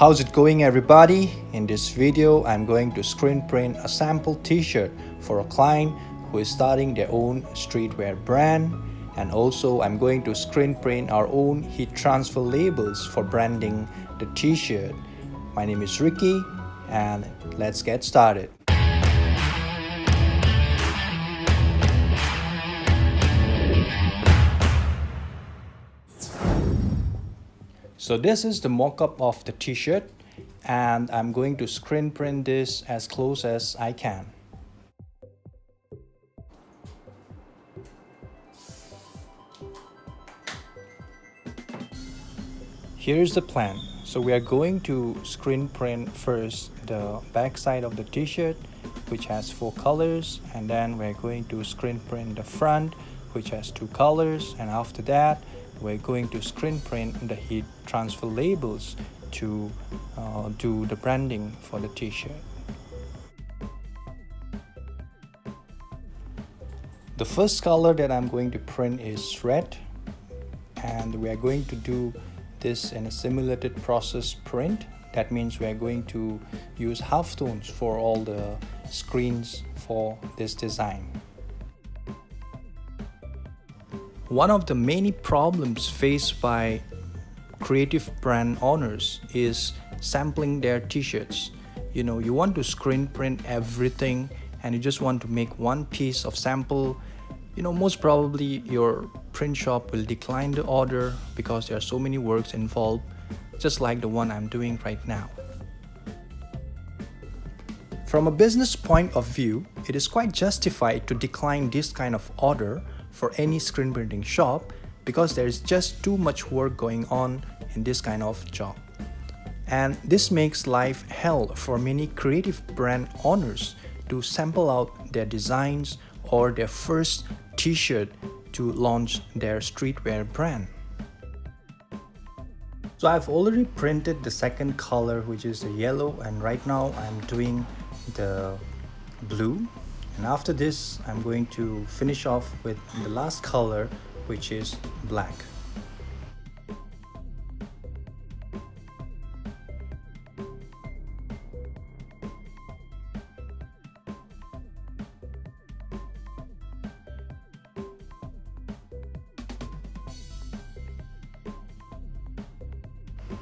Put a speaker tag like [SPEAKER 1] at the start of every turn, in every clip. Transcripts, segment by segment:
[SPEAKER 1] How's it going, everybody? In this video, I'm going to screen print a sample t-shirt for a client who is starting their own streetwear brand, and also I'm going to screen print our own heat transfer labels for branding the t-shirt. My name is Ricky and let's get started. So this is the mock-up of the t-shirt and I'm going to screen print this as close as I can. Here's the plan. So we are going to screen print first the back side of the t-shirt, which has 4 colors, and then we're going to screen print the front, which has 2 colors, and after that we're going to screen print the heat transfer labels to do the branding for the t-shirt. The first color that I'm going to print is red, and we are going to do this in a simulated process print. That means we are going to use halftones for all the screens for this design. One of the many problems faced by creative brand owners is sampling their t-shirts. You know, you want to screen print everything and you just want to make one piece of sample. You know, most probably your print shop will decline the order because there are so many works involved, just like the one I'm doing right now. From a business point of view, it is quite justified to decline this kind of order for any screen printing shop because there is just too much work going on in this kind of job. And this makes life hell for many creative brand owners to sample out their designs or their first t-shirt to launch their streetwear brand. So I've already printed the second color, which is the yellow, and right now I'm doing the blue. And after this, I'm going to finish off with the last color, which is black.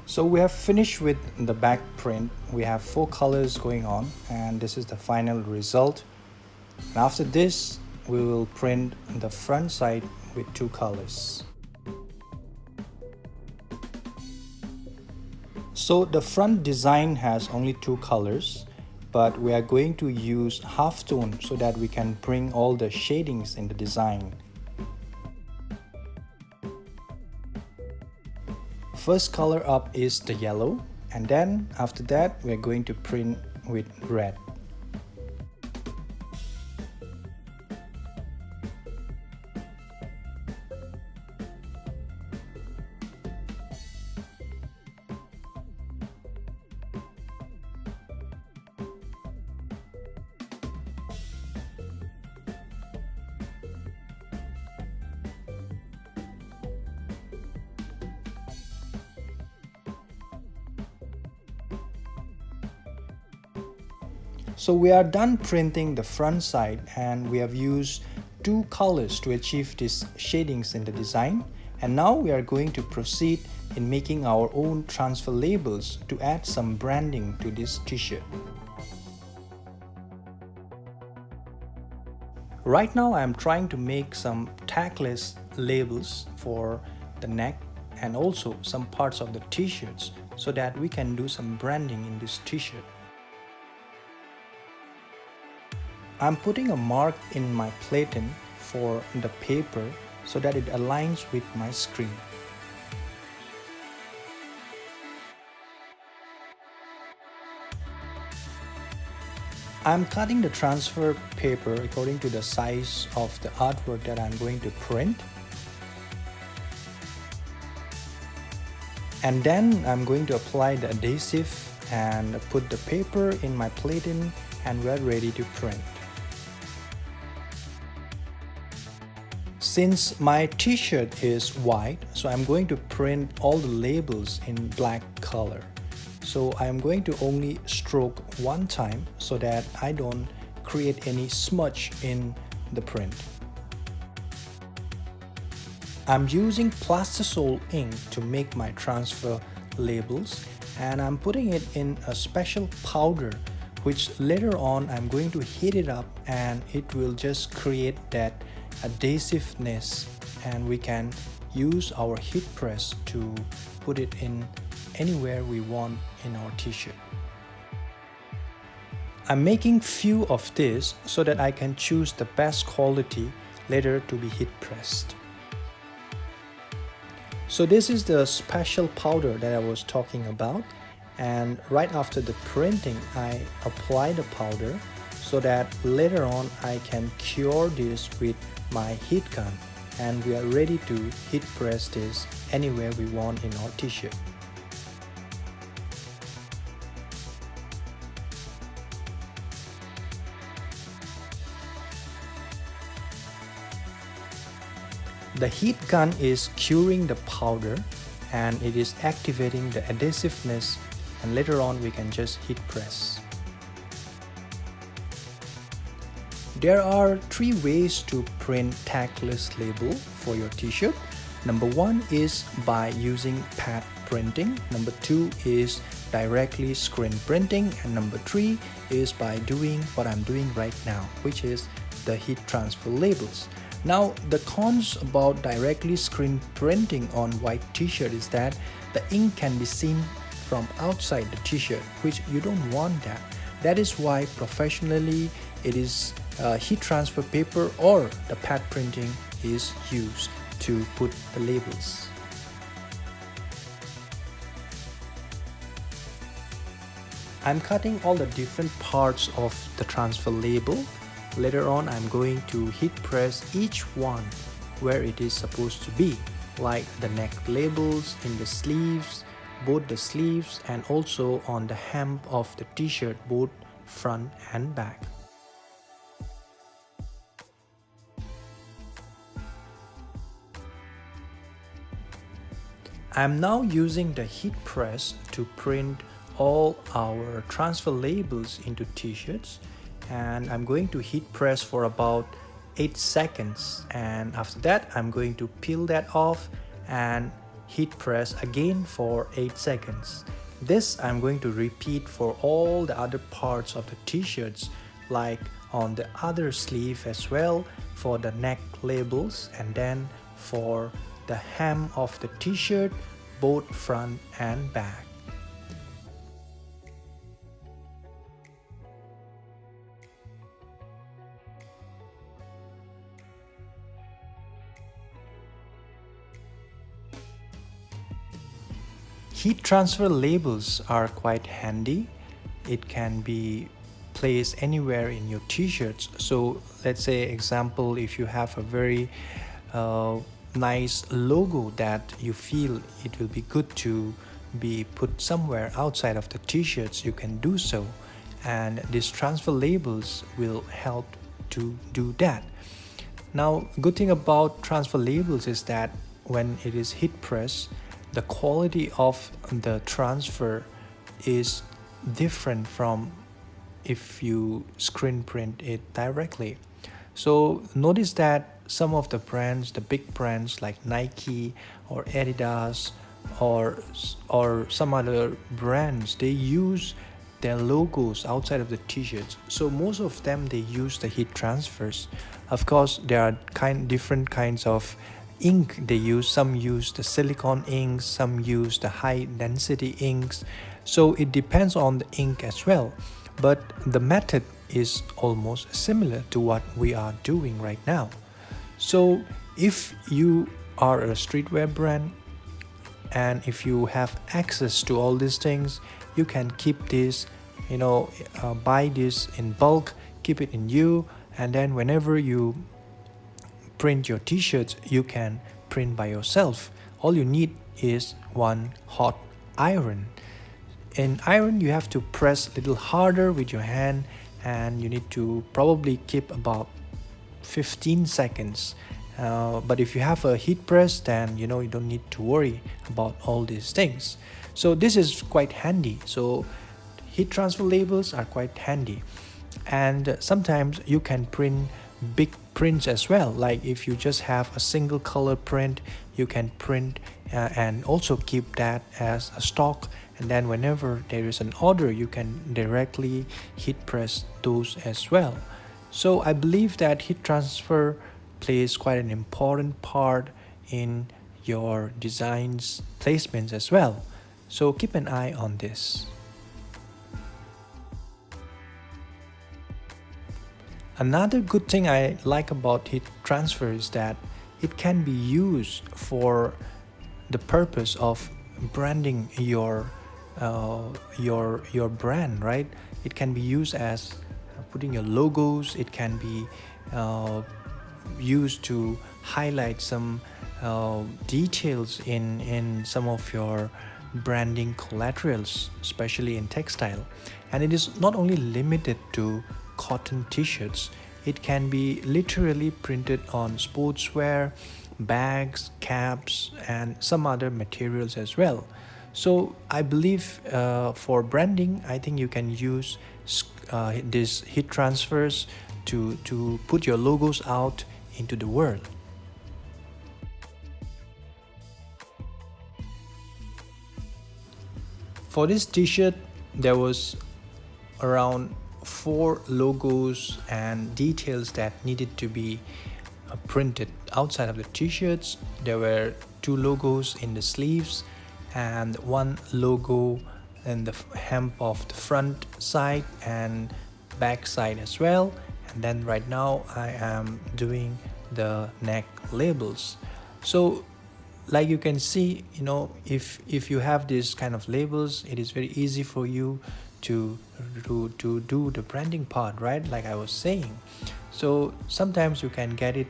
[SPEAKER 1] So we have finished with the back print. We have 4 colors going on, and this is the final result. And after this, we will print the front side with 2 colors. So the front design has only 2 colors, but we are going to use halftone so that we can bring all the shadings in the design. First color up is the yellow, and then after that we're going to print with red. So we are done printing the front side, and we have used 2 colors to achieve these shadings in the design. And now we are going to proceed in making our own transfer labels to add some branding to this t-shirt. Right now I am trying to make some tagless labels for the neck and also some parts of the t-shirts so that we can do some branding in this t-shirt. I'm putting a mark in my platen for the paper so that it aligns with my screen. I'm cutting the transfer paper according to the size of the artwork that I'm going to print. And then I'm going to apply the adhesive and put the paper in my platen, and we're ready to print. Since my t-shirt is white, so I'm going to print all the labels in black color. So I am going to only stroke one time so that I don't create any smudge in the print. I'm using plastisol ink to make my transfer labels, and I'm putting it in a special powder which later on I'm going to heat it up and it will just create that adhesiveness, and we can use our heat press to put it in anywhere we want in our t-shirt. I'm making few of this so that I can choose the best quality later to be heat pressed. So this is the special powder that I was talking about, and right after the printing I apply the powder so that later on I can cure this with my heat gun, and we are ready to heat press this anywhere we want in our t-shirt. The heat gun is curing the powder and it is activating the adhesiveness, and later on we can just heat press. There are 3 ways to print tagless label for your t-shirt. Number 1 is by using pad printing. Number 2 is directly screen printing, and number 3 is by doing what I'm doing right now, which is the heat transfer labels. Now, the cons about directly screen printing on white t-shirt is that the ink can be seen from outside the t-shirt, which you don't want that. That is why professionally it is heat transfer paper or the pad printing is used to put the labels. I'm cutting all the different parts of the transfer label. Later on, I'm going to heat press each one where it is supposed to be, like the neck labels, in the sleeves, both the sleeves, and also on the hem of the t-shirt, both front and back. I'm now using the heat press to print all our transfer labels into t-shirts, and I'm going to heat press for about 8 seconds, and after that I'm going to peel that off and heat press again for 8 seconds. This I'm going to repeat for all the other parts of the t-shirts, like on the other sleeve as well, for the neck labels, and then for the hem of the t-shirt, both front and back. Heat transfer labels are quite handy. It can be placed anywhere in your t-shirts. So let's say example, if you have a very nice logo that you feel it will be good to be put somewhere outside of the t-shirts, you can do so, and these transfer labels will help to do that. Now, good thing about transfer labels is that when it is heat pressed, the quality of the transfer is different from if you screen print it directly. So notice that some of the brands, the big brands like Nike or Adidas or some other brands, they use their logos outside of the t-shirts. So most of them, they use the heat transfers. Of course, there are different kinds of ink they use. Some use the silicone inks, some use the high density inks. So it depends on the ink as well. But the method is almost similar to what we are doing right now. So if you are a streetwear brand and if you have access to all these things, you can keep this, buy this in bulk, keep it in you, and then whenever you print your t-shirts, you can print by yourself. All you need is one hot iron. In iron, you have to press a little harder with your hand, and you need to probably keep about 15 seconds. But if you have a heat press, then you don't need to worry about all these things. So this is quite handy. So heat transfer labels are quite handy, and sometimes you can print big prints as well. Like if you just have a single color print, you can print and also keep that as a stock, and then whenever there is an order, you can directly heat press those as well. So I believe that heat transfer plays quite an important part in your designs placements as well. So keep an eye on this. Another good thing I like about heat transfer is that it can be used for the purpose of branding your brand, right? It can be used as putting your logos. It can be used to highlight some details in some of your branding collaterals, especially in textile. And it is not only limited to cotton t-shirts. It can be literally printed on sportswear, bags, caps, and some other materials as well. So I believe for branding, I think you can use these heat transfers to put your logos out into the world. For this t-shirt, there was around 4 logos and details that needed to be printed outside of the t-shirts. There were 2 logos in the sleeves and 1 logo in the hem of the front side and back side as well. And then right now I am doing the neck labels. So like you can see, if you have this kind of labels, it is very easy for you to do the branding part, right? Like I was saying. So sometimes you can get it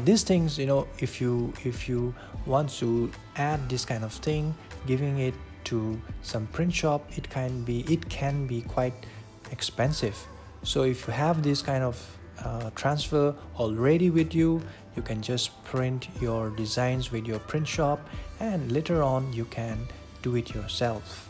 [SPEAKER 1] these things, if you want to add this kind of thing, giving it to some print shop, it can be quite expensive. So if you have this kind of transfer already with you, you can just print your designs with your print shop, and later on you can do it yourself.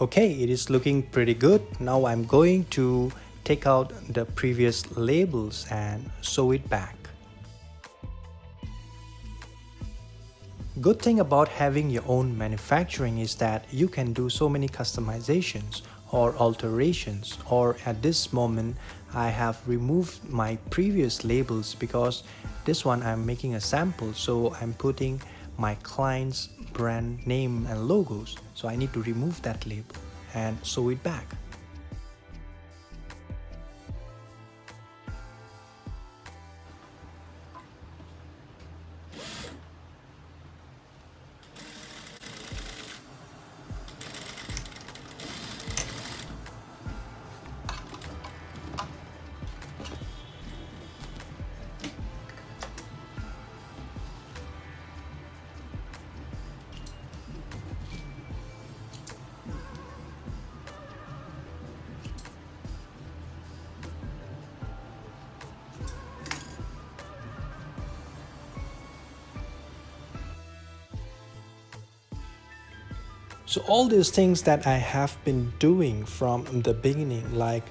[SPEAKER 1] Okay, it is looking pretty good. Now I'm going to take out the previous labels and sew it back. Good thing about having your own manufacturing is that you can do so many customizations or alterations, or at this moment I have removed my previous labels because this one I'm making a sample, so I'm putting my client's brand name and logos, so I need to remove that label and sew it back. So all these things that I have been doing from the beginning, like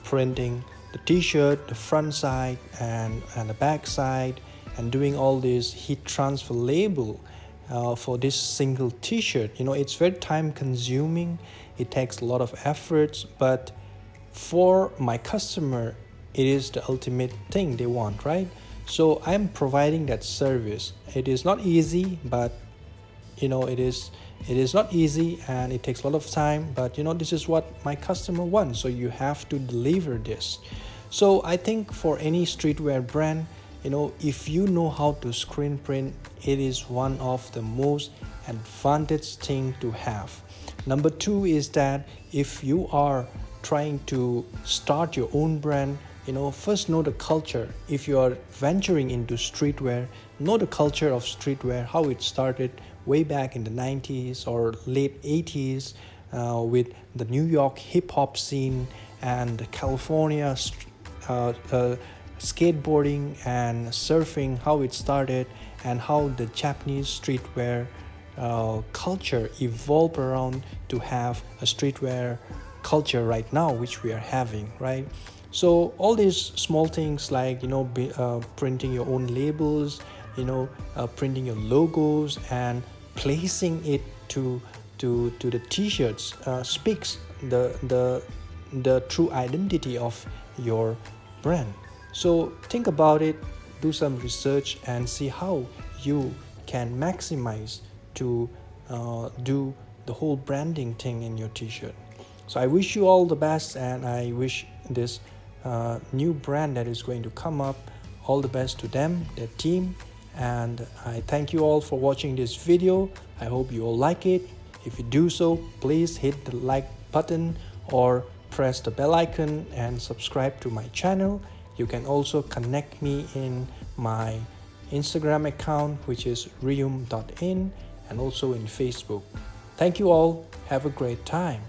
[SPEAKER 1] printing the t-shirt, the front side and the back side, and doing all this heat transfer label for this single t-shirt, it's very time consuming. It takes a lot of efforts, but for my customer, it is the ultimate thing they want, right? So I'm providing that service. It is not easy, but it is not easy and it takes a lot of time, but this is what my customer wants, so you have to deliver this. So I think for any streetwear brand, if you know how to screen print, it is one of the most advantage thing to have. Number 2 is that if you are trying to start your own brand, first know the culture. If you are venturing into streetwear, know the culture of streetwear, how it started way back in the 90s or late 80s, with the New York hip hop scene and the California skateboarding and surfing, how it started, and how the Japanese streetwear culture evolved around to have a streetwear culture right now, which we are having, right? So all these small things like printing your own labels, printing your logos and placing it to the t-shirts speaks the true identity of your brand. So think about it, do some research and see how you can maximize to do the whole branding thing in your t-shirt. So I wish you all the best, and I wish this new brand that is going to come up all the best to them, their team. And I thank you all for watching this video. I hope you all like it. If you do so, please hit the like button or press the bell icon and subscribe to my channel. You can also connect me in my Instagram account, which is ryum.in, and also in Facebook. Thank you all. Have a great time.